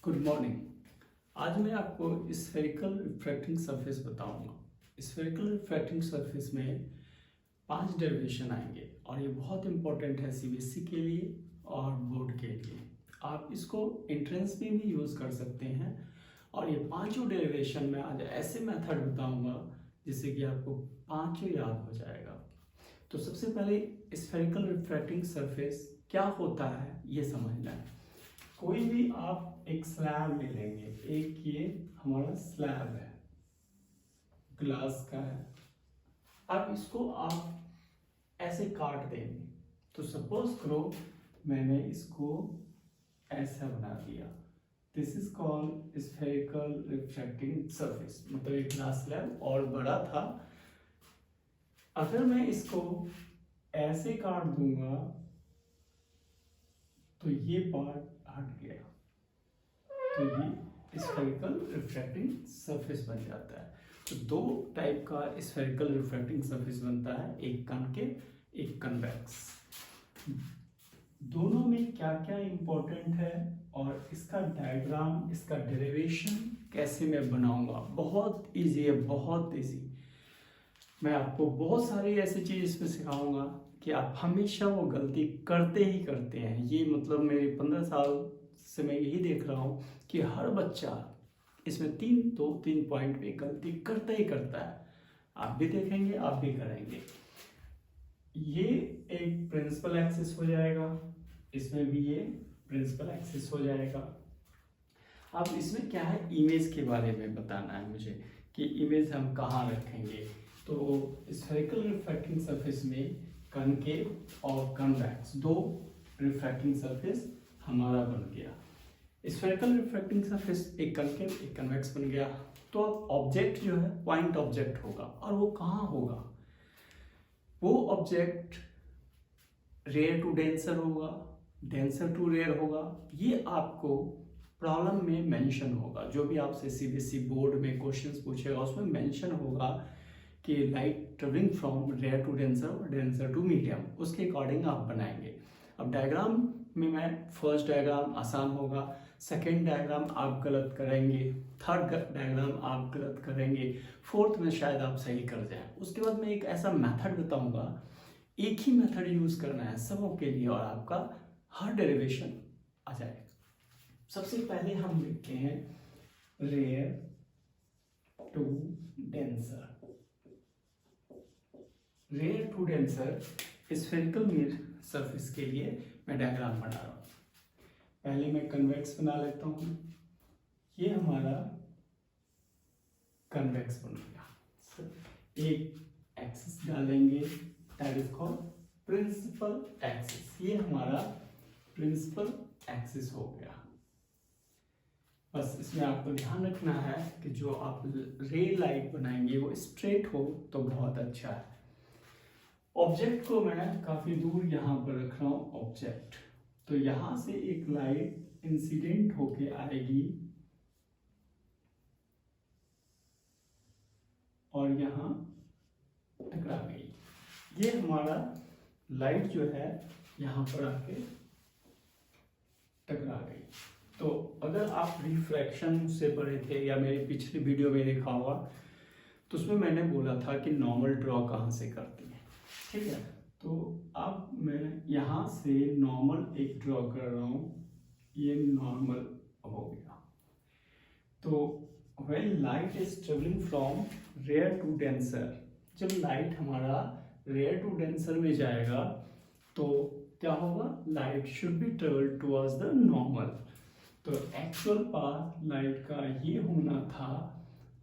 Good morning. आज मैं आपको स्फेरिकल रिफ्रैक्टिंग सरफेस बताऊंगा। स्फेरिकल रिफ्रैक्टिंग सरफेस में 5 डेरिवेशन आएंगे और ये बहुत इंपॉर्टेंट है सीबीएसई के लिए और बोर्ड के लिए। आप इसको एंट्रेंस में भी यूज़ कर सकते हैं और ये पांचों डेरिवेशन में आज ऐसे मेथड बताऊंगा जिससे कि आपको पांचों याद हो जाएगा। तो सबसे पहले स्फेरिकल रिफ्रैक्टिंग सरफेस क्या होता है ये समझना है। कोई भी आप एक स्लैब ले लेंगे, एक ये हमारा स्लैब है, ग्लास का है। अब इसको आप ऐसे काट देंगे तो सपोज करो मैंने इसको ऐसा बना दिया। This is called spherical refracting surface. मतलब एक ग्लास स्लैब और बड़ा था। अगर मैं इसको ऐसे काट दूंगा तो ये पार्ट हट गया, तो ये स्फेरिकल रिफ्रैक्टिंग सरफेस बन जाता है। तो दो टाइप का स्फेरिकल रिफ्रैक्टिंग सरफेस बनता है, एक कॉनकेव, एक कन्वेक्स। दोनों में क्या क्या इंपॉर्टेंट है और इसका डायग्राम, इसका डेरिवेशन कैसे मैं बनाऊंगा, बहुत इजी है, बहुत इजी। मैं आपको बहुत सारी ऐसी चीज इसमें सिखाऊंगा कि आप हमेशा वो गलती करते ही करते हैं। ये मतलब मेरे 15 साल से मैं यही देख रहा हूँ कि हर बच्चा इसमें 3 पॉइंट पे गलती करता ही करता है। आप भी देखेंगे, आप भी करेंगे। ये एक प्रिंसिपल एक्सिस हो जाएगा, इसमें भी ये प्रिंसिपल एक्सिस हो जाएगा। अब इसमें क्या है, इमेज के बारे में बताना है मुझे कि इमेज हम कहाँ रखेंगे। तो स्फेरिकल रिफ्रैक्टिंग सरफेस में कॉनकेव और कन्वेक्स दो रिफ्रैक्टिंग सरफेस हमारा बन गया। स्फेरिकल रिफ्रैक्टिंग सरफेस एक कॉनकेव एक कन्वेक्स बन गया। तो अब ऑब्जेक्ट जो है पॉइंट ऑब्जेक्ट होगा, और वो कहाँ होगा? वो ऑब्जेक्ट रेयर टू डेंसर होगा, डेंसर टू रेयर होगा। ये आपको प्रॉब्लम में मेंशन होगा। जो भी आपसे सीबीएसई बोर्ड में क्वेश्चंस पूछेगा उसमें मेंशन होगा कि light travelling from rare to denser और डेंसर टू मीडियम, उसके अकॉर्डिंग आप बनाएंगे। अब डायग्राम में मैं फर्स्ट डायग्राम आसान होगा, सेकेंड डायग्राम आप गलत करेंगे, थर्ड डायग्राम आप गलत करेंगे, फोर्थ में शायद आप सही कर जाएं। उसके बाद मैं एक ऐसा मेथड बताऊंगा, एक ही मेथड यूज करना है सबों के लिए और आपका हर डेरिवेशन आ जाएगा। सबसे पहले हम लिखते हैं rare to denser. Rare to denser spherical mirror surface के लिए मैं डायग्राम बना रहा हूँ। पहले मैं कन्वेक्स बना लेता हूँ। ये हमारा कन्वेक्स बन गया। एक एक्सिस डालेंगे, that is called principal axis. ये हमारा प्रिंसिपल एक्सिस हो गया। बस इसमें आपको ध्यान रखना है कि जो आप रे लाइट बनाएंगे वो स्ट्रेट हो तो बहुत अच्छा है। ऑब्जेक्ट को मैं काफी दूर यहाँ पर रख रहा हूँ ऑब्जेक्ट, तो यहां से एक लाइट इंसिडेंट होके आएगी और यहाँ टकरा गई। ये हमारा लाइट जो है यहाँ पर आके टकरा गई। तो अगर आप रिफ्रैक्शन से पढ़े थे या मेरे पिछले वीडियो में देखा होगा तो उसमें मैंने बोला था कि नॉर्मल ड्रॉ कहाँ से करती है, ठीक है। तो अब मैं यहाँ से नॉर्मल एक ड्रॉ कर रहा हूँ, ये नॉर्मल हो गया। तो when light is travelling from rare to denser, जब लाइट हमारा रेयर टू डेंसर में जाएगा तो क्या होगा, light should be travel towards the normal. तो एक्चुअल पाथ लाइट का ये होना था,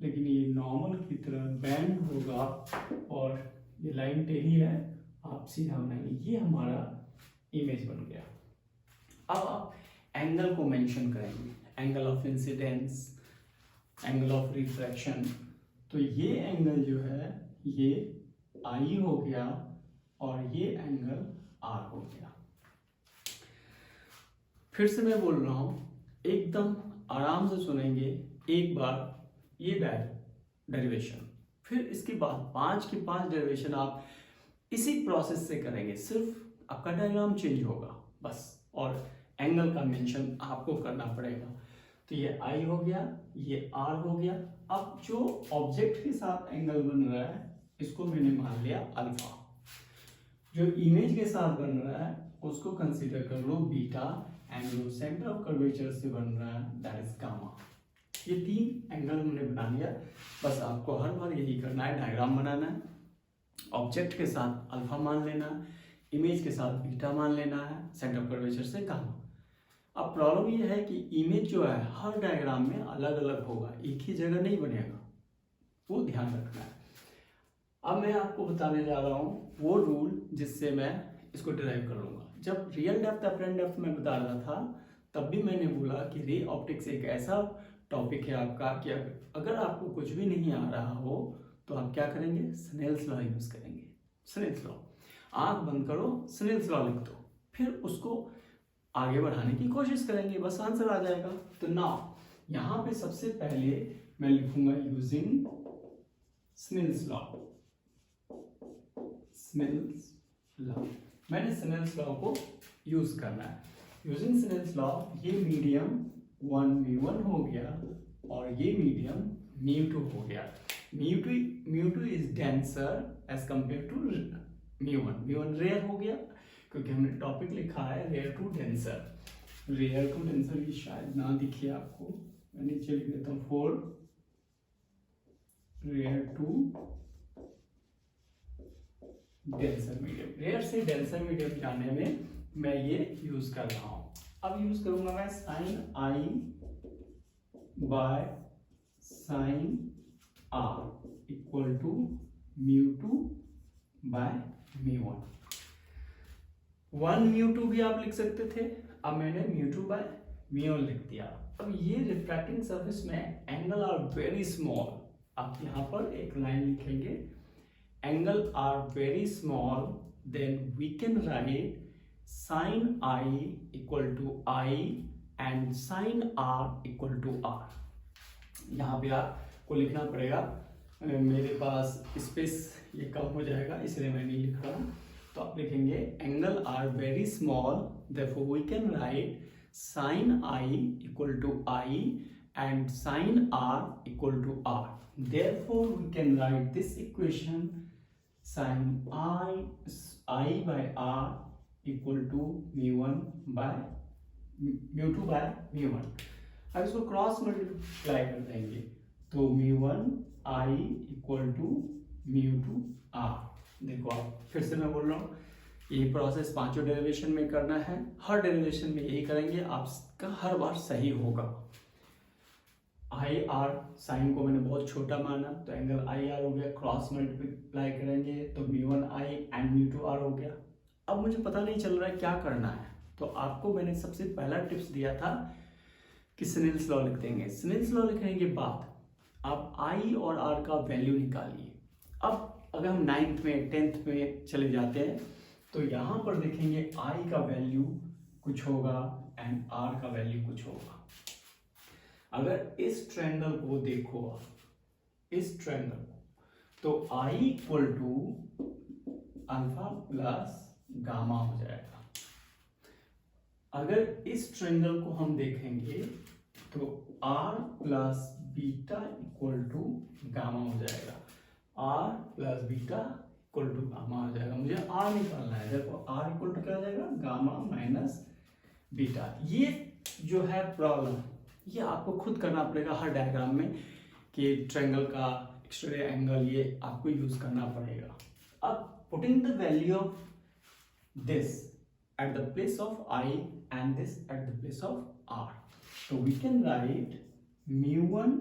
लेकिन ये नॉर्मल की तरह बैंड होगा और ये लाइन टेढ़ी है, आप सीधा बनाएंगे। ये हमारा इमेज बन गया। अब आप एंगल को मेंशन करेंगे, angle of incidence, angle of refraction. तो ये एंगल जो है ये आई हो गया और ये एंगल आर हो गया। फिर से मैं बोल रहा हूं, एकदम आराम से सुनेंगे एक बार ये डेरिवेशन, फिर इसके बाद 5 के 5 डेरिवेशन आप इसी प्रोसेस से करेंगे। सिर्फ आपका डायग्राम चेंज होगा बस, और एंगल का मेंशन आपको करना पड़ेगा। तो ये आई हो गया, ये आर हो गया। अब जो ऑब्जेक्ट के साथ एंगल बन रहा है इसको मैंने मान लिया अल्फा, जो इमेज के साथ बन रहा है उसको कंसीडर कर लो बीटा, एंड जो सेंटर ऑफ कर्वेचर से बन रहा है दैट इज गामा। ये 3 एंगल हमने बना लिया। बस आपको हर बार यही करना है, डायग्राम बनाना है, ऑब्जेक्ट के साथ अल्फा मान लेना, इमेज के साथ बीटा मान लेना है, सेंटर ऑफ कर्वेचर से गामा। अब प्रॉब्लम ये है कि इमेज जो है हर डायग्राम में अलग अलग होगा, एक ही जगह नहीं बनेगा, वो ध्यान रखना है। अब मैं आपको बताने जा रहा हूँ वो रूल जिससे मैं इसको डिराइव कर लूँगा। जब रियल डेप्थ अपरेंट डेप्थ में बता रहा था तब भी मैंने बोला कि रे ऑप्टिक्स एक ऐसा टॉपिक है आपका कि अगर आपको कुछ भी नहीं आ रहा हो तो आप क्या करेंगे, स्नेल्स लॉ यूज करेंगे। स्नेल्स लॉ, आंख बंद करो, स्नेल्स लॉ लिख दो, फिर उसको आगे बढ़ाने की कोशिश करेंगे, बस आंसर आ जाएगा। तो नाउ यहाँ पे सबसे पहले मैं लिखूंगा using Snell's law. Snell's law, मैंने स्नेल्स लॉ को यूज करना है। यूजिंग स्नेल्स लॉ ये मीडियम 1 mu1 हो गया और ये मीडियम mu2 हो गया। mu2 is denser as compare to mu1। mu1 rare हो गया क्योंकि हमने टॉपिक लिखा है rare to denser. Rare to denser ये शायद ना दिखे आपको, मैं नीचे लिख देता हूँ 4 rare to denser medium. Rare से डेंसर मीडियम जाने में मैं ये यूज कर रहा हूं। अब यूज करूंगा मैं sine I by sine are equal to mu2 by mu1। 1 mu2 भी आप लिख सकते थे, अब मैंने mu2 बाय mu1 लिख दिया। अब ये रिफ्रैक्टिंग सरफेस में एंगल आर वेरी स्मॉल, आप यहाँ पर एक लाइन लिखेंगे, angle are very small, then we can write sin I equal to I and sin R equal to R। यहाँ पे आपको लिखना पड़ेगा, मेरे पास स्पेस ये कम हो जाएगा इसलिए मैं नहीं लिख रहा हूँ। तो आप लिखेंगे angle are very small, therefore we can write sin I equal to I and sin R equal to R। Therefore we can write this equation sin I by R equal to mu2 by mu1। अब इसको cross multiply कर देंगे तो mu1 I equal to mu2 R। देखो आप फिर से मैं बोल रहा हूँ, ये प्रोसेस 5 डेरिवेशन में करना है, हर डेरिवेशन में यही करेंगे, आपका हर बार सही होगा। आई आर साइन को मैंने बहुत छोटा माना तो एंगल आई आर हो गया, क्रॉस मल्टीप्लाई करेंगे तो mu1 I and mu2 are हो गया। अब मुझे पता नहीं चल रहा है क्या करना है, तो आपको मैंने सबसे पहला टिप्स दिया था कि स्नेल्स लॉ लिख देंगे। स्नेल्स लॉ लिखने के बाद आप आई और आर का वैल्यू निकालिए। अब अगर हम 9th में 10th में चले जाते हैं तो यहाँ पर देखेंगे आई का वैल्यू कुछ होगा एंड आर का वैल्यू कुछ होगा। अगर इस ट्रायंगल को देखो, इस ट्रायंगल को, तो I equal to alpha plus gamma हो जाएगा। अगर इस ट्रायंगल को हम देखेंगे तो R plus beta equal to gamma हो जाएगा। R plus beta equal to gamma हो जाएगा। मुझे R निकालना है, देखो R इक्वल टू क्या हो जाएगा, गामा माइनस बीटा। ये जो है प्रॉब्लम, ये आपको खुद करना पड़ेगा हर डायग्राम में कि ट्रायंगल का एक्सटीरियर एंगल ये आपको यूज करना पड़ेगा। अब putting the value of this at the place of I and this at the place of R, तो we can write mu1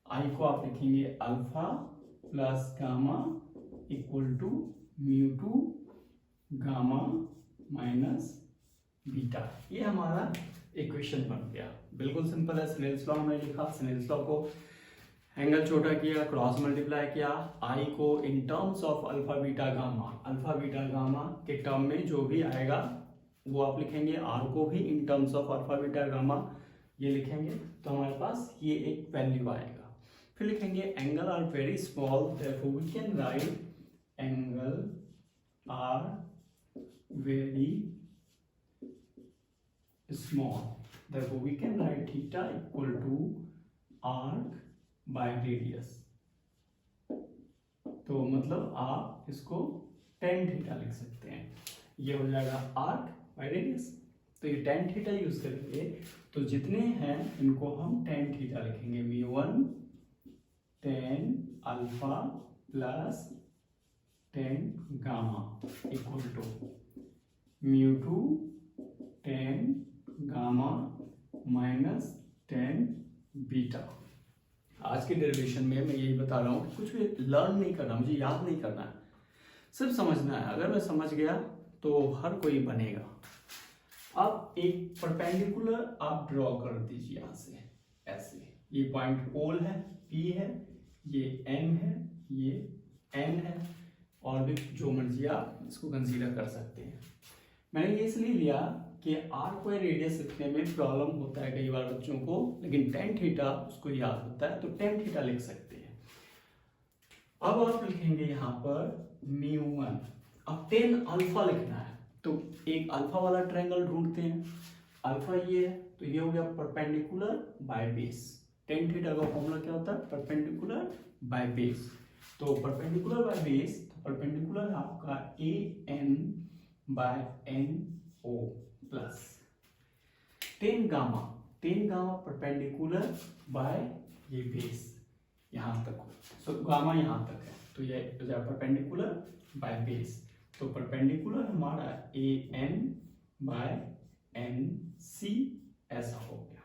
I को आप लिखेंगे alpha plus gamma equal to mu2 gamma minus beta. ये हमारा equation बन गया, बिल्कुल simple है। स्नेल्स लॉ हमने लिखा, स्नेल्स लॉ को एंगल छोटा किया, क्रॉस मल्टीप्लाई किया, आई को in terms of alpha beta gamma के टर्म में जो भी आएगा वो आप लिखेंगे, आर को भी in terms of alpha beta gamma ये लिखेंगे, तो हमारे पास ये एक वैल्यू आएगा। फिर लिखेंगे angle are very small, therefore we can write angle are very small. Therefore we can write theta equal to arc by radius. तो मतलब आप इसको tan थीटा लिख सकते हैं, ये हो जाएगा आर्क बाय रेडियस। तो ये tan थीटा यूज करेंगे, तो जितने हैं इनको हम tan थीटा लिखेंगे, μ1 tan alpha plus tan gamma equal to μ2 tan gamma minus tan beta. आज के डेरिवेशन में मैं यही बता रहा हूँ कि कुछ भी लर्न नहीं करना, मुझे याद नहीं करना है, सिर्फ समझना है। अगर मैं समझ गया तो हर कोई बनेगा। अब एक परपेंडिकुलर आप ड्रॉ कर दीजिए यहाँ से ऐसे, ये पॉइंट पोल है, P है, ये M है, ये N है, और भी जो मर्जी आप इसको कंसीडर कर सकते हैं। मैंने ये इसलिए लिया कि आर्क बाय रेडियस लिखने में प्रॉब्लम होता है कई बार बच्चों को, लेकिन tan थीटा उसको याद होता है, तो tan थीटा लिख सकते हैं। अब आप लिखेंगे यहाँ पर μ1। अब tan अल्फा लिखना है, तो एक अल्फा वाला ट्रायंगल ढूंढते हैं। अल्फा ये है, तो ये हो गया perpendicular by base. tan theta का फॉर्मूला क्या होता है? Perpendicular by base. तो परपेंडिकुलर बाय बेस, परपेंडिकुलर आपका an by NO plus tan gamma perpendicular by ये बेस यहाँ तक हो, सो गामा यहाँ तक है, तो ये हो जाए परपेंडिकुलर बाय बेस। तो परपेंडिकुलर हमारा AN बाय NC ऐसा हो गया।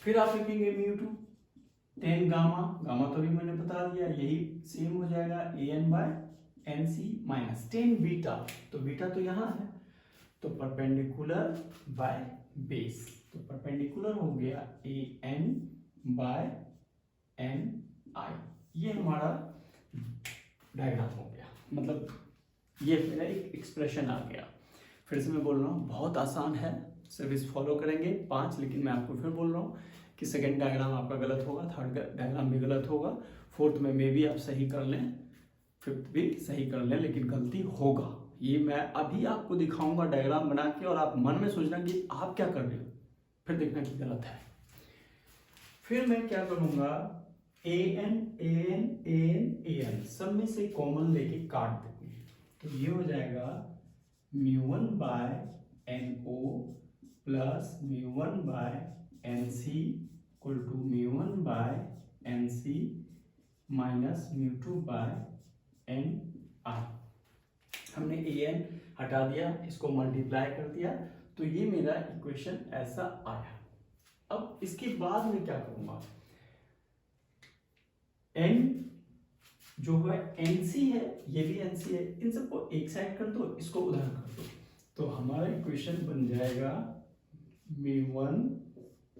फिर आप लिखेंगे μ2 tan गामा तो भी मैंने बता दिया, यही सेम हो जाएगा AN by NC minus tan beta, तो बीटा तो यहाँ है, तो परपेंडिकुलर बाय बेस, तो परपेंडिकुलर हो गया AN बाय NI। ये हमारा डायग्राम हो गया, मतलब ये मेरा एक एक्सप्रेशन आ गया। फिर से मैं बोल रहा हूँ, बहुत आसान है, सिर्फ इस फॉलो करेंगे 5, लेकिन मैं आपको फिर बोल रहा हूँ कि सेकंड डायग्राम आपका गलत होगा, थर्ड डायग्राम भी गलत होगा, फोर्थ में भी आप सही कर लें, फिफ्थ भी सही कर लें, लेकिन गलती होगा। ये मैं अभी आपको दिखाऊंगा डायग्राम बना के, और आप मन में सोचना कि आप क्या कर रहे हो, फिर देखना कि गलत है। फिर मैं क्या करूंगा, AN सब में से कॉमन लेके काट देंगे, तो ये हो जाएगा μ1 by NO plus μ1 by NC equal to μ1 by NC minus μ2 by NI। हमने AN हटा दिया, इसको मल्टीप्लाई कर दिया, तो ये मेरा इक्वेशन ऐसा आया। अब इसके बाद में क्या करूंगा, N जो है NC है, ये भी NC है, इन सबको एक साइड कर दो, इसको उधर कर दो, तो हमारा इक्वेशन बन जाएगा μ1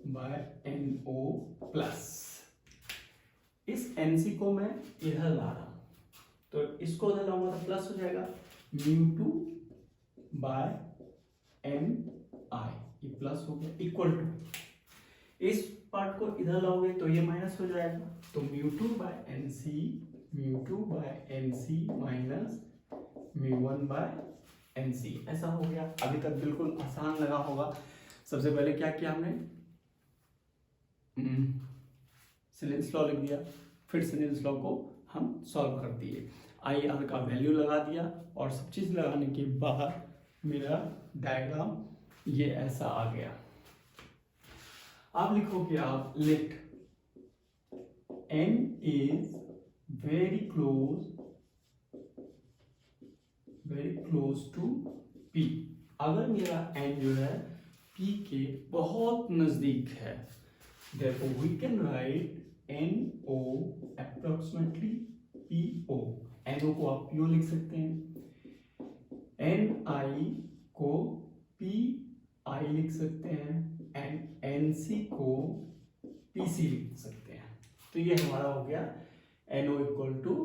बाय NO प्लस, इस NC को मैं इधर ला रहा हूं, तो इसको उधर लाऊंगा तो प्लस हो जाएगा μ2 बाय NI, ये प्लस हो गया, इक्वल टू, इस पार्ट को इधर लाओगे तो ये माइनस हो जाएगा, तो μ2 by NC minus μ1 by NC ऐसा हो गया। अभी तक बिल्कुल आसान लगा होगा। सबसे पहले क्या किया हमने, सिलेंस लॉ लिख दिया, फिर सिलेंस लॉ को हम सॉल्व कर दिए, IR का वैल्यू लगा दिया, और सब चीज लगाने के बाद मेरा डायग्राम ये ऐसा आ गया। आप लिखोगे, आप let N is very close to P। अगर मेरा N जो है P के बहुत नजदीक है, therefore we can write NO approximately PO। NO को आप PO लिख सकते हैं, NI को PI लिख सकते हैं, एंड NC को PC लिख सकते हैं। तो ये हमारा हो गया NO equal to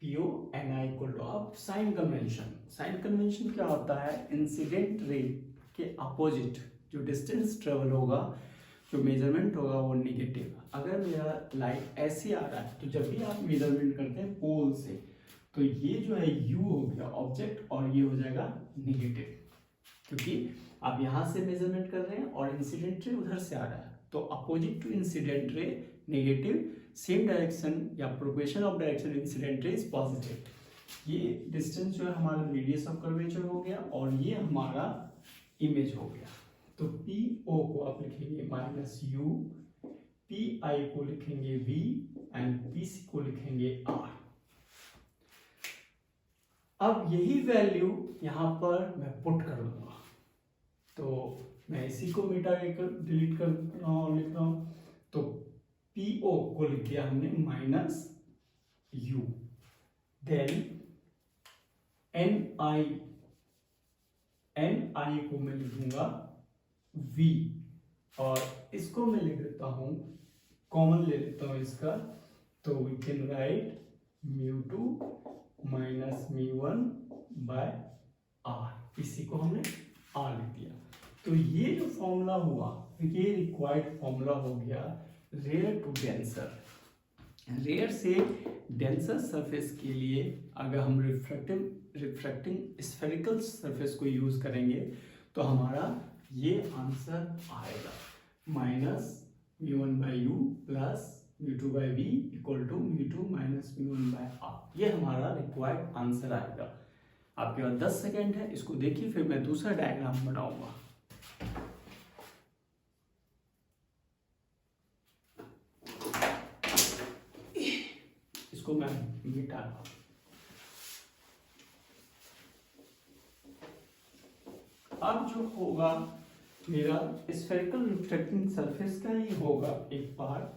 PO, NI equal to. अब साइन कन्वेंशन क्या होता है, इंसिडेंट रे के अपोजिट जो डिस्टेंस ट्रेवल होगा, जो मेजरमेंट होगा वो निगेटिव। अगर मेरा लाइट ऐसे आ रहा है, तो जब भी आप मेजरमेंट करते हैं पोल से, तो ये जो है U हो गया ऑब्जेक्ट, और ये हो जाएगा निगेटिव, क्योंकि आप यहाँ से मेजरमेंट कर रहे हैं और इंसिडेंट रे उधर से आ रहा है, तो opposite to incident ray negative, same direction या propagation of direction incident ray is positive. ये डिस्टेंस जो है हमारा रेडियस ऑफ कर्वेचर हो गया और ये हमारा इमेज हो गया। तो पी ओ को आप लिखेंगे माइनस यू, पी आई को लिखेंगे वी एंड पी सी को लिखेंगे आर। अब यही वैल्यू यहां पर मैं पुट कर दूंगा, तो मैं इसी को मिटा के डिलीट कर रहा हूं और लिख रहा हूं। तो पी ओ को लिख दिया हमने माइनस यू, देन एन आई को मैं लिखूंगा v, और इसको मैं लिख देता हूं, कॉमन ले लेता हूं इसका, तो we can write μ2 minus μ1 by r, इसी को हमने r लिख दिया। तो ये जो फॉर्मूला हुआ, ये रिक्वायर्ड फॉर्मूला हो गया रेयर टू डेंसर। रेयर से डेंसर सरफेस के लिए अगर हम रिफ्रैक्टिंग स्फेरिकल सरफेस को यूज करेंगे तो हमारा ये आंसर आएगा minus μ1 by u plus μ2 by v equal to μ2 minus μ1 by r. ये हमारा रिक्वायर्ड आंसर आएगा। आपके पास 10 सेकेंड है, इसको देखिए, फिर मैं दूसरा डायग्राम बनाऊंगा। इसको मैं मिटा दूं। अब जो होगा मेरा स्फेरिकल रिफ्लेक्टिंग सरफेस का ही होगा एक पार्ट,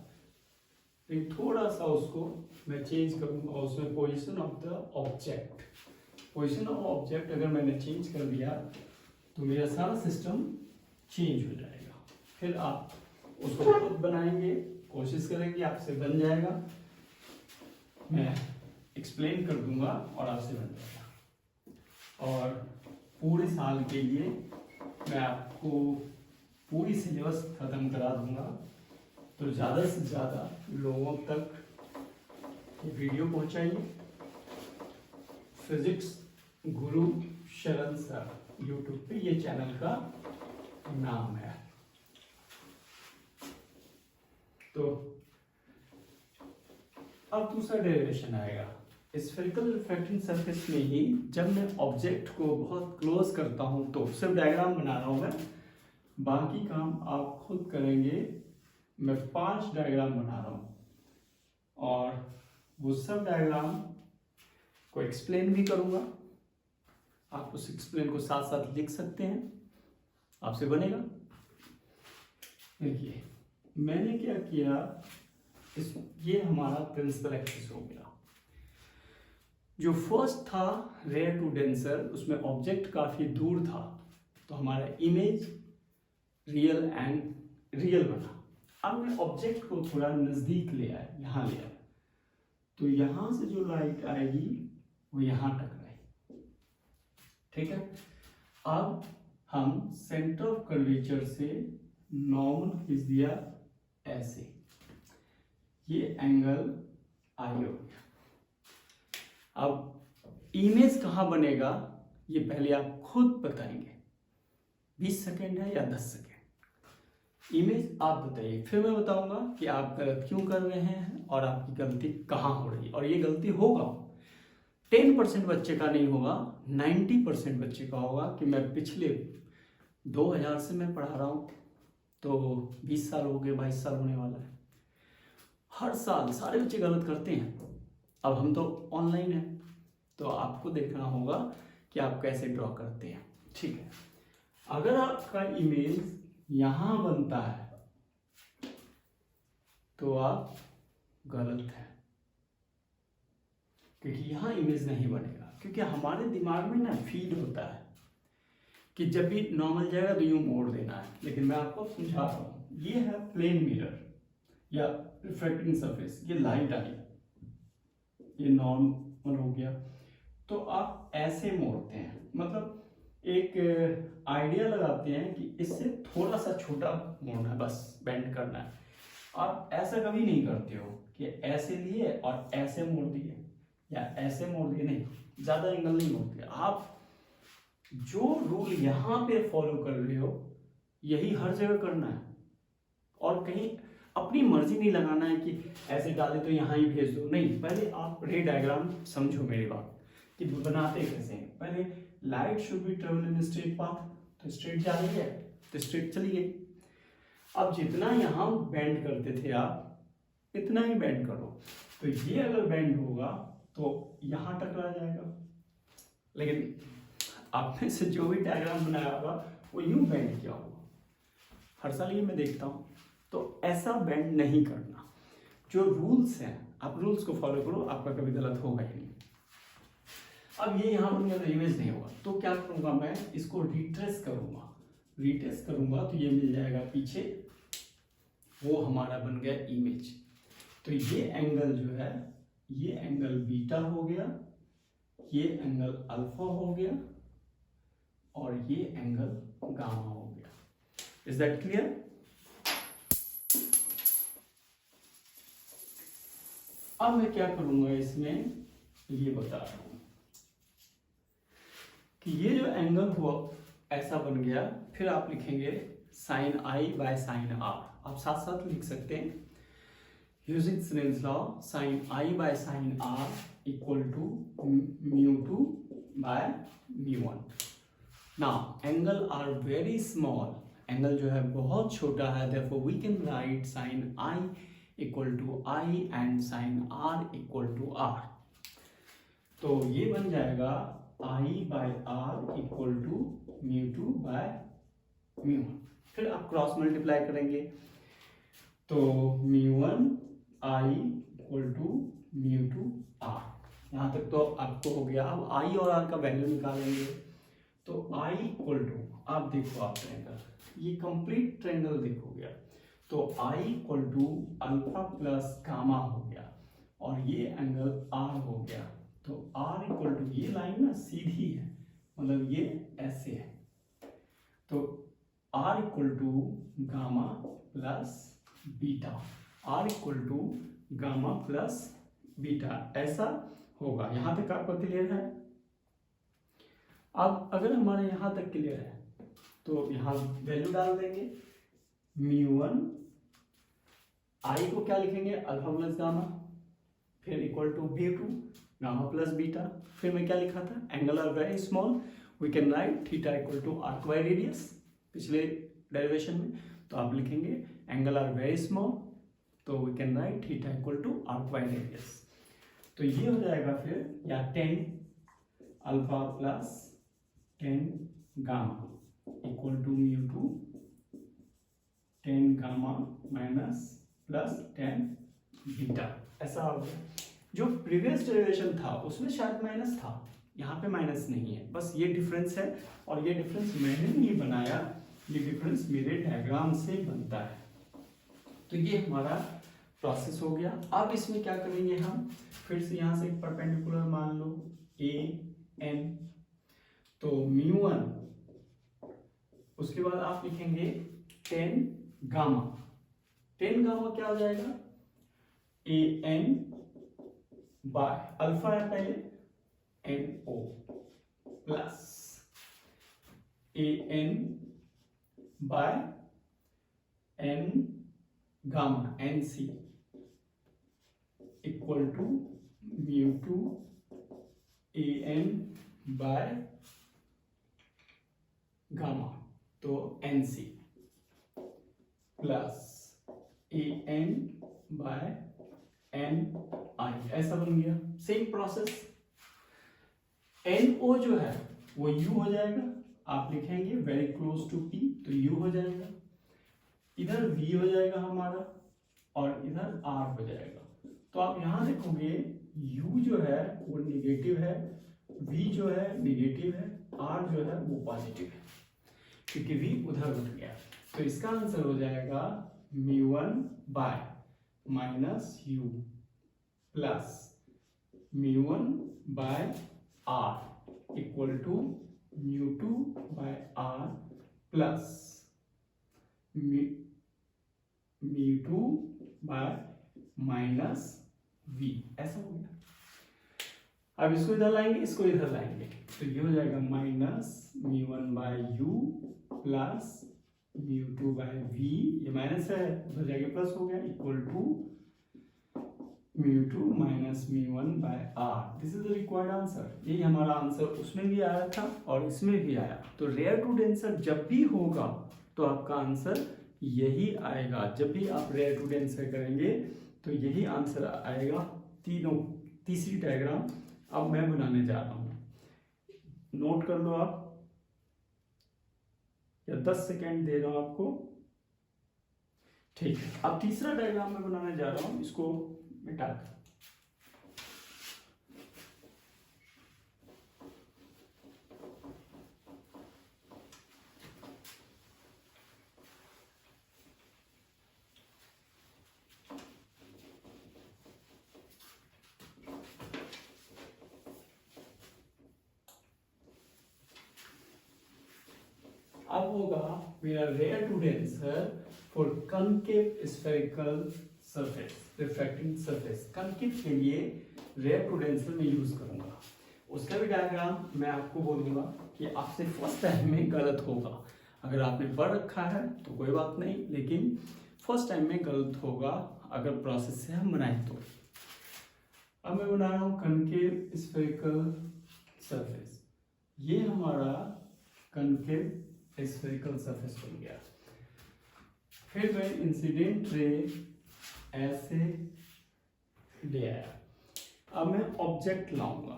थोड़ा सा उसको मैं चेंज करूंगा, उसमें position of the object, position of object अगर मैंने चेंज कर दिया तो मेरा सारा सिस्टम चेंज हो जाएगा। फिर आप उसको खुद बनाएंगे, कोशिश करेंगे, आपसे बन जाएगा, मैं एक्सप्लेन कर दूंगा और आपसे बन जाएगा। और पूरे साल के लिए मैं आपको पूरी सिलेबस खत्म करा दूंगा, तो ज़्यादा से ज़्यादा लोगों तक ये वीडियो पहुंचाइए। फिजिक्स गुरु शरण सर यूट्यूब पे ये चैनल का नाम है। तो अब दूसरा डेरिवेशन आएगा स्फेरिकल रिफ्रैक्टिंग सरफेस में ही। जब मैं ऑब्जेक्ट को बहुत क्लोज करता हूं तो सिर्फ डायग्राम बना रहा हूं मैं, बाकी काम आप खुद करेंगे। मैं 5 डायग्राम बना रहा हूं और वो सब डायग्राम को एक्सप्लेन भी करूंगा। आप उस एक्सप्लेन को साथ साथ लिख सकते हैं, आपसे बनेगा। देखिए मैंने क्या किया, ये हमारा प्रिंसिपल एक्सिस हो गया। जो फर्स्ट था रेयर टू डेंसर, उसमें ऑब्जेक्ट काफी दूर था, तो हमारा इमेज रियल एंड रियल बना। अब मैं ऑब्जेक्ट को थोड़ा नजदीक ले आया, यहाँ ले आया, तो यहां से जो लाइट आएगी वो यहां टकराएगी, ठीक है। अब हम सेंटर ऑफ कर्वेचर से नॉर्मल खींच दिया ऐसे, ये एंगल आई हो गया। अब इमेज कहाँ बनेगा ये पहले आप खुद बताएंगे, 20 सेकेंड है या 10 सेकेंड। इमेज आप बताइए, फिर मैं बताऊंगा कि आप गलत क्यों कर रहे हैं और आपकी गलती कहाँ हो रही है। और ये गलती होगा 10% बच्चे का नहीं होगा, 90% बच्चे का होगा। कि मैं पिछले 2000 से मैं पढ़ा रहा हूँ, तो 20 साल हो गए, 22 साल होने वाला है। हर साल सारे बच्चे गलत करते हैं। अब हम तो ऑनलाइन है, तो आपको देखना होगा कि आप कैसे ड्रॉ करते हैं, ठीक है। अगर आपका इमेज यहां बनता है तो आप गलत हैं, क्योंकि यहां इमेज नहीं बनेगा। क्योंकि हमारे दिमाग में ना फीड होता है कि जब भी नॉर्मल जाएगा तो यूं मोड़ देना है, लेकिन मैं आपको समझा रहा हूं। ये है प्लेन मिरर या रिफ्लेक्टिंग सरफेस, ये लाइट आई, ये नॉर्मल हो गया, तो आप ऐसे मोड़ते हैं, मतलब एक आइडिया लगाते हैं कि इससे थोड़ा सा छोटा मोड़ना है, बस बेंड करना है। आप ऐसा कभी नहीं करते हो कि ऐसे लिए और ऐसे मोड़ दिए या ऐसे मोड़ दिए, नहीं, ज्यादा एंगल नहीं मोड़ते। आप जो रूल यहाँ पे फॉलो कर रहे हो यही हर जगह करना है, और कहीं अपनी मर्जी नहीं लगाना है कि ऐसे डाले तो यहाँ ही भेज दो, नहीं। पहले आप रे डायग्राम समझो मेरी बात कि बनाते कैसे हैं। पहले light should be travel in straight path, तो स्ट्रेट जा रही है तो स्ट्रेट चली गई। अब जितना यहाँ बेंड करते थे आप इतना ही बेंड करो, तो ये अगर बेंड होगा तो यहाँ टकरा जाएगा। लेकिन आपने से जो भी डायग्राम बनाया होगा वो यूं बेंड किया होगा, हर साल ये मैं देखता हूँ। तो ऐसा बेंड नहीं करना, जो रूल्स हैं आप रूल्स को फॉलो करो, आपका कभी गलत होगा ही नहीं। अब ये यहाँ बन गया तो इमेज नहीं होगा, तो क्या करूँगा मैं इसको रिट्रेस करूँगा। रिट्रेस करूँगा तो ये मिल जाएगा पीछे, वो हमारा बन गया इमेज। तो ये एंगल जो है ये एंगल बीटा हो गया, ये एंगल अल्फा हो गया, और ये एंगल गामा हो गया। Is that clear? अब मैं क्या करूंगा इसमें ये बता रहा हूं कि ये जो एंगल हुआ ऐसा बन गया, फिर आप लिखेंगे sine I by sine R. आप साथ साथ लिख सकते हैं using Snell's law, sin I by sin R equal to mu2 by mu1. Now angle are very small, angle जो है बहुत छोटा है, therefore we can write sin I equal to I and sin R equal to R. तो ये बन जाएगा I by R equal to mu2 by mu1। फिर आप क्रॉस मल्टीप्लाई करेंगे तो mu1 I equal to mu2 R। यहाँ तक तो आपको हो गया। अब I और R का वैल्यू निकालेंगे तो I इक्वल टू, आप देखो आप ट्रायंगल, ये कंप्लीट ट्रायंगल देखो गया, तो I equal to alpha plus gamma हो गया, और ये एंगल R हो गया। तो R इक्वल टू, ये लाइन ना सीधी है, मतलब ये ऐसे है, तो R equal to gamma plus beta, R equal to gamma plus beta, ऐसा होगा। यहां तक आपको क्लियर है? अब अगर हमारे यहां तक क्लियर है तो यहां वैल्यू डाल देंगे mu1, I को क्या लिखेंगे अल्फा प्लस गामा, फिर equal to mu2 gamma plus beta. फिर मैं क्या लिखा था, angle are very small, we can write theta equal to arc by radius पिछले डेरिवेशन में, तो आप लिखेंगे एंगल आर वेरी स्मॉल, तो we can write theta equal to arc by radius. तो ये हो जाएगा फिर या 10 alpha plus 10 gamma equal to mu2 10 gamma minus plus 10 beta, ऐसा हो गया। जो प्रीवियस डेरिवेशन था उसमें शायद माइनस था, यहाँ पे माइनस नहीं है, बस ये डिफरेंस है, और ये डिफरेंस मैंने नहीं बनाया, ये डिफरेंस मेरे डायग्राम से बनता है। तो ये हमारा प्रोसेस हो गया। अब इसमें क्या करेंगे हम, फिर से यहाँ से एक परपेंडिकुलर मान लो ए एन, तो mu1, उसके बाद आप लिखेंगे 10 गामा। 10 गामा क्या हो जाएगा, ए एन बाय अल्फा है पहले, N O plus A N by N gamma N C equal to mu2 A N by gamma, तो N C plus A N by N I, ऐसा बन गया। सेम प्रोसेस, एन ओ जो है वो you हो जाएगा, आप लिखेंगे वेरी क्लोज टू पी, तो यू हो जाएगा, इधर v हो जाएगा हमारा, और इधर r हो जाएगा। तो आप यहां देखोगे u जो है वो निगेटिव है, v जो है निगेटिव है, r जो है वो पॉजिटिव है, क्योंकि v उधर उठ गया। तो इसका आंसर हो जाएगा mu1 by minus u plus mu1 by r equal to mu2 by r plus mu2 by minus v, ऐसा हो गया। अब इसको इधर लाएंगे, इसको इधर लाएंगे, तो ये हो जाएगा minus μ1 by u plus μ2 by v, ये माइनस है उधर जाके प्लस हो गया, equal to μ2 minus μ1 by r। This is the required answer. यही हमारा आंसर उसमें भी आया था और इसमें भी आया। तो रेयर टू डेंसर जब भी होगा तो आपका आंसर यही आएगा। जब भी आप रेयर टू डेंसर करेंगे तो यही आंसर आएगा। तीसरी डायग्राम अब मैं बनाने जा रहा हूं, नोट कर लो आप, या 10 सेकेंड दे रहा हूं आपको। ठीक है, अब तीसरा डायग्राम मैं बनाने जा रहा हूं, इसको मिटा कर। अब होगा मेरा rare to denser for concave spherical surface, refracting surface. Concave के लिए रेयर टू डेंसर में यूज करूंगा। उसका भी डायग्राम मैं आपको बोलूंगा कि आपसे फर्स्ट टाइम में गलत होगा। अगर आपने पढ़ रखा है तो कोई बात नहीं, लेकिन फर्स्ट टाइम में गलत होगा अगर प्रोसेस से हम बनाए तो। अब मैं बना रहा हूँ कनकेव स्फेरिकल सरफेस। ये हमारा कनकेव स्फेरिकल सरफेस बन गया। फिर मैं इंसिडेंट रे ऐसे ले आया। अब मैं ऑब्जेक्ट लाऊंगा,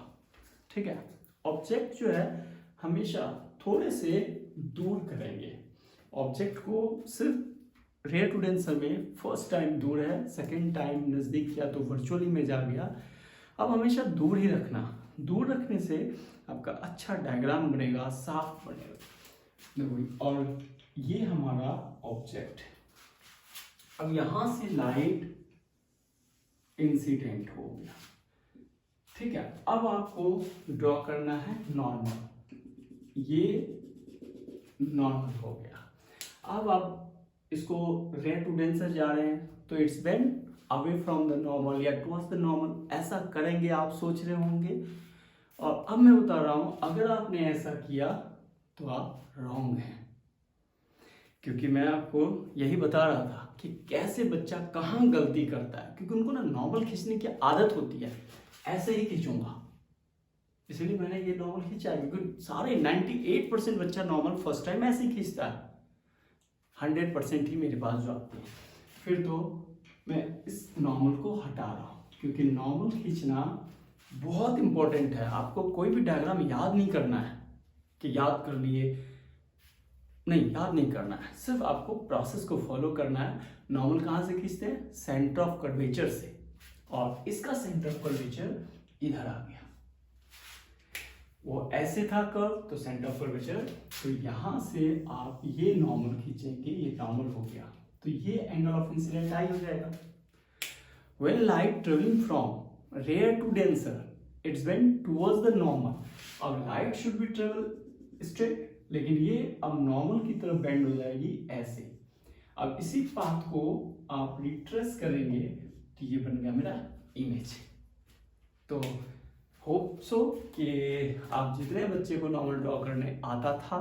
ठीक है। ऑब्जेक्ट जो है हमेशा थोड़े से दूर करेंगे। ऑब्जेक्ट को सिर्फ रेयर टू डेंसर में फर्स्ट टाइम दूर है, सेकेंड टाइम नजदीक किया तो वर्चुअली में जा गया। अब हमेशा दूर ही रखना। दूर रखने से आपका अच्छा डायग्राम बनेगा, साफ बनेगा। देखो, और ये हमारा ऑब्जेक्ट। अब यहां से लाइट इंसिडेंट हो गया, ठीक है। अब आपको ड्रॉ करना है नॉर्मल। ये नॉर्मल हो गया। अब आप इसको रेयर टू डेंसर जा रहे हैं तो it's bend away from the normal या टुवर्ड्स द नॉर्मल, ऐसा करेंगे आप सोच रहे होंगे। और अब मैं बता रहा हूं, अगर आपने ऐसा किया तो आप रॉन्ग हैं, क्योंकि मैं आपको यही बता रहा था कि कैसे बच्चा कहाँ गलती करता है। क्योंकि उनको ना नॉर्मल खींचने की आदत होती है, ऐसे ही खींचूंगा, इसलिए मैंने ये नॉर्मल खींचा है। क्योंकि सारे 98% बच्चा नॉर्मल फर्स्ट टाइम ऐसे ही खींचता है, 100% ही मेरे पास जो आते हैं। फिर तो मैं इस नॉर्मल को हटा रहा हूँ, क्योंकि नॉर्मल खींचना बहुत इंपॉर्टेंट है। आपको कोई भी डायग्राम याद नहीं करना है कि याद कर लिए, नहीं, याद नहीं करना है, सिर्फ आपको प्रोसेस को फॉलो करना है। नॉर्मल कहाँ से खींचते हैं? सेंटर ऑफ कर्वेचर से, और इसका सेंटर ऑफ कर्वेचर इधर आ गया। वो ऐसे था कर्व, तो सेंटर ऑफ कर्वेचर, तो यहां से आप ये नॉर्मल खींचेंगे, ये नॉर्मल हो गया, तो ये एंगल ऑफ इंसिडेंट आई हो जाएगा। When light travelling from rare to denser it's bend towards the normal. अब light should be travel straight, लेकिन ये अब नॉर्मल की तरफ बेंड हो जाएगी ऐसे। अब इसी पाथ को आप रिट्रेस करेंगे तो ये बन गया मेरा इमेज। तो होप सो कि आप जितने बच्चे को नॉर्मल ड्रॉ करने आता था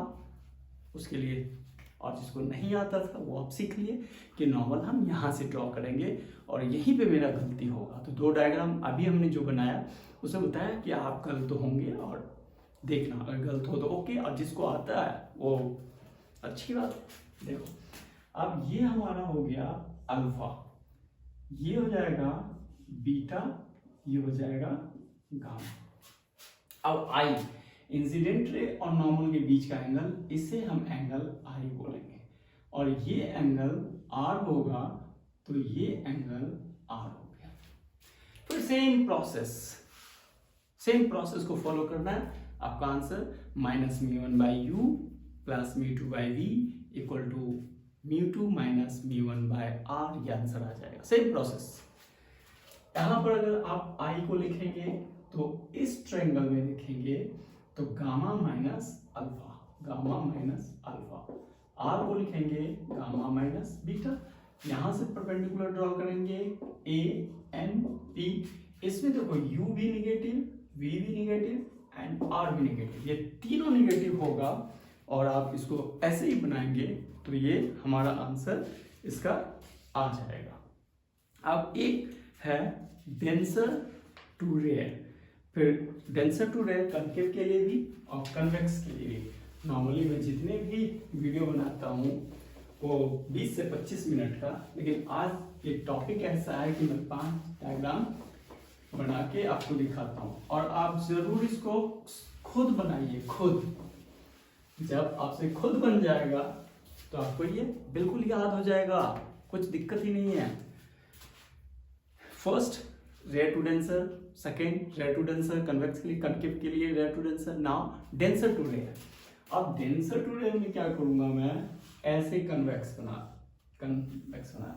उसके लिए, और जिसको नहीं आता था वो आप सीख लिए कि नॉर्मल हम यहाँ से ड्रॉ करेंगे, और यहीं पे मेरा गलती होगा। तो 2 डायग्राम अभी हमने जो बनाया उसे बताया कि आप गलत होंगे, और देखना अगर गलत हो तो ओके, और जिसको आता है वो अच्छी बात है। देखो, अब ये हमारा हो गया अल्फा, ये हो जाएगा बीटा, ये हो जाएगा गामा। अब आई, इंसिडेंट रे और नॉर्मल के बीच का एंगल, इसे हम एंगल आई बोलेंगे, और ये एंगल आर होगा, तो ये एंगल आर हो गया। फिर सेम प्रोसेस को फॉलो करना है। आपका answer minus μ1 by u plus μ2 by v equal to μ2 minus μ1 by r, ये आंसर आ जाएगा। Same process. यहां पर अगर आप आई को लिखेंगे तो इस ट्रायंगल में लिखेंगे तो gamma minus alpha, gamma minus alpha. R को लिखेंगे गामा माइनस बीटा। यहां से परपेंडिकुलर ड्रॉ करेंगे ए एन पी। इसमें देखो यू भी निगेटिव, वी भी निगेटिव, एंड आर भी नेगेटिव, ये तीनों नेगेटिव होगा और आप इसको ऐसे ही बनाएंगे तो ये हमारा आंसर इसका आ जाएगा। अब एक है डेंसर टू रेयर, फिर डेंसर टू रेयर कनकेव के लिए भी और कन्वेक्स के लिए भी। नॉर्मली मैं जितने भी वीडियो बनाता हूँ वो 20 से 25 मिनट का, लेकिन आज ये टॉपिक ऐसा है कि मैं 5 डायग्राम बना के आपको दिखाता हूँ और आप जरूर इसको खुद बनाइए। खुद जब आपसे खुद बन जाएगा तो आपको ये बिल्कुल याद हो जाएगा, कुछ दिक्कत ही नहीं है। First rare to denser, second rare to denser, convex के लिए, कनकेव के लिए rare to denser, now denser to rare. अब डेंसर टू रेयर में क्या करूंगा मैं, ऐसे कन्वेक्स बना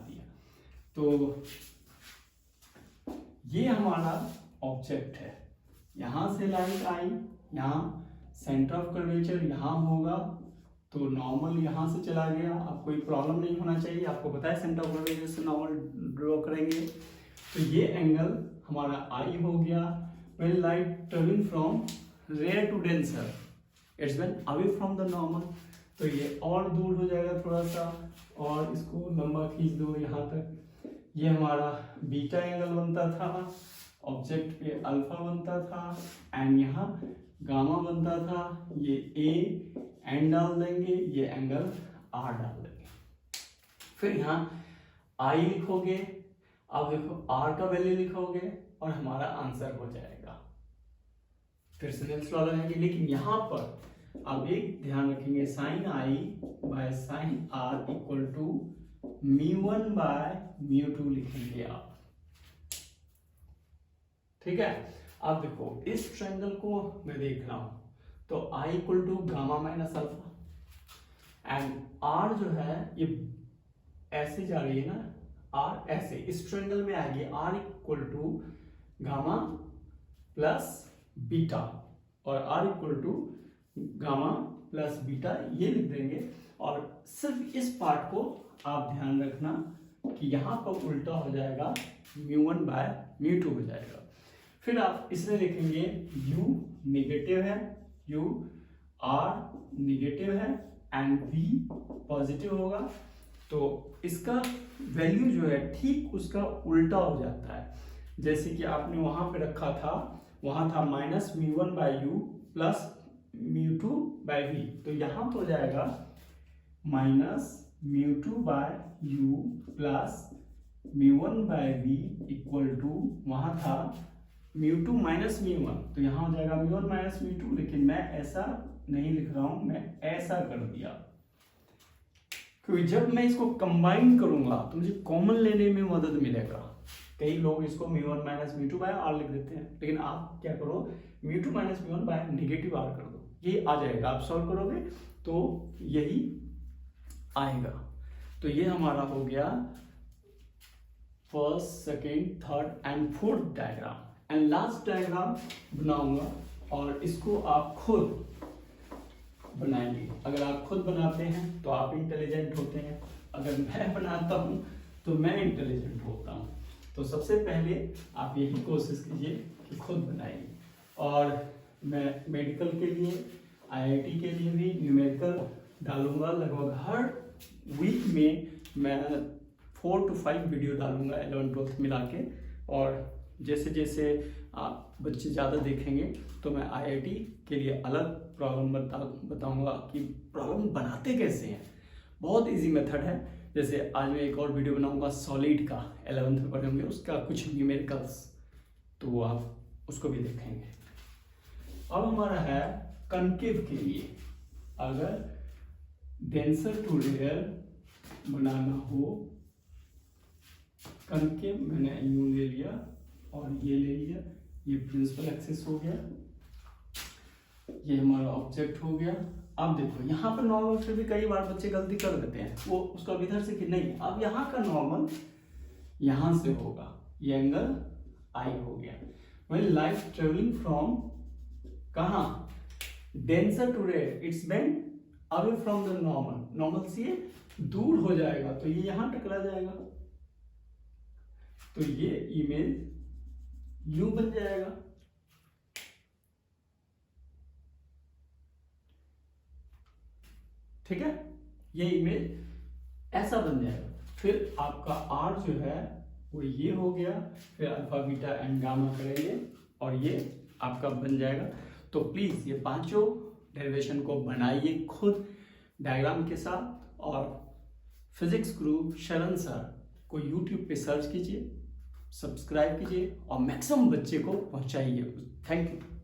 दिया तो ये हमारा ऑब्जेक्ट है। यहां से लाइट आई, यहाँ सेंटर ऑफ कर्वेचर यहाँ होगा तो नॉर्मल यहाँ से चला गया, अब कोई प्रॉब्लम नहीं होना चाहिए। आपको पता है सेंटर ऑफ कर्वेचर से नॉर्मल ड्रॉ करेंगे तो ये एंगल हमारा आई हो गया। When light travelling from rare to denser it's when away from the normal, तो ये और दूर हो जाएगा थोड़ा सा और इसको लंबा खींच दो यहाँ तक। ये हमारा बीटा एंगल बनता था, ऑब्जेक्ट पे अल्फा बनता था एंड यहाँ गामा बनता था। ये ए एन डाल देंगे, ये एंगल आर डाल देंगे, फिर यहाँ आई लिखोगे, अब देखो आर का वैल्यू लिखोगे और हमारा आंसर हो जाएगा। फिर से नेक्स्ट लॉ लगाएंगे, लेकिन यहाँ पर अब एक ध्यान रखेंगे, sine I by sine are equal to μ1 by μ2 लिखेंगे आप, ठीक है। अब देखो इस ट्रायंगल को मैं देख रहा हूं तो I equal to gamma minus alpha and R जो है ये ऐसे जा रही है ना, R ऐसे इस ट्रायंगल में आएगी, R equal to gamma plus beta और R equal to gamma plus beta ये लिख देंगे। और सिर्फ इस पार्ट को आप ध्यान रखना कि यहाँ पर उल्टा हो जाएगा, μ1 बाय μ2 हो जाएगा। फिर आप इसमें लिखेंगे u नेगेटिव है, u r नेगेटिव है एंड v पॉजिटिव होगा, तो इसका वैल्यू जो है ठीक उसका उल्टा हो जाता है। जैसे कि आपने वहां पे रखा था, वहां था minus μ1 by u plus μ2 by v, तो यहाँ तो हो जाएगा minus μ2 by u plus μ1 by v equal to, वहां था μ2 माइनस μ1, तो यहाँ हो जाएगा μ1 माइनस μ2, लेकिन मैं ऐसा नहीं लिख रहा हूं, मैं ऐसा कर दिया क्योंकि जब मैं इसको कंबाइन करूंगा तो मुझे कॉमन लेने में मदद मिलेगा। कई लोग इसको μ1 माइनस μ2 बाय r लिख देते हैं, लेकिन आप क्या करो, μ2 माइनस μ1 बाय नेगेटिव r कर दो, ये आ जाएगा। आप सॉल्व करोगे तो यही आएगा। तो ये हमारा हो गया first, second, third and fourth diagram. And last diagram बनाऊंगा और इसको आप खुद बनाएंगे। अगर आप खुद बनाते हैं तो आप इंटेलिजेंट होते हैं, अगर मैं बनाता हूं तो मैं इंटेलिजेंट होता हूं। तो सबसे पहले आप यही कोशिश कीजिए कि खुद बनाइए। और मैं मेडिकल के लिए, आईआईटी के लिए भी न्यूमेरिकल डालूंगा। लगभग हर वीक में मैं 4 to 5 वीडियो डालूंगा 11th-12th मिला के। और जैसे जैसे आप बच्चे ज़्यादा देखेंगे तो मैं आईआईटी के लिए अलग प्रॉब्लम बताऊंगा कि प्रॉब्लम बनाते कैसे हैं। बहुत इजी मेथड है। जैसे आज मैं एक और वीडियो बनाऊंगा सॉलिड का, 11th में पढ़ेंगे उसका कुछ न्यूमेरिकल्स, तो आप उसको भी देखेंगे। अब हमारा है कनकेव के लिए, अगर डेंसर टू रेयर बनाना हो, कनकेव मैंने यूं ले लिया और ये ले लिया, ये प्रिंसिपल एक्सिस हो गया, ये हमारा ऑब्जेक्ट हो गया। अब देखो यहाँ पर नॉर्मल फिर भी कई बार बच्चे गलती कर देते हैं, वो उसका इधर से कि नहीं, अब यहाँ का नॉर्मल यहाँ से होगा, ये एंगल आई हो गया। व्हेन लाइट ट्रेवलिंग फ्रॉम कहाँ, denser to rare, it's bend away from the normal, normal से दूर हो जाएगा तो ये यहाँ टकरा जाएगा, तो ये इमेज यू बन जाएगा। ठीक है, ये इमेज ऐसा बन जाएगा। फिर आपका आर जो है वो ये हो गया, फिर अल्फा बीटा एंड गामा करेंगे और ये आपका बन जाएगा। तो प्लीज ये पांचों डेरिवेशन को बनाइए खुद डायग्राम के साथ, और फिजिक्स गुरु शरण सर को यूट्यूब पे सर्च कीजिए, सब्सक्राइब कीजिए और मैक्सिमम बच्चे को पहुंचाइए। Thank you.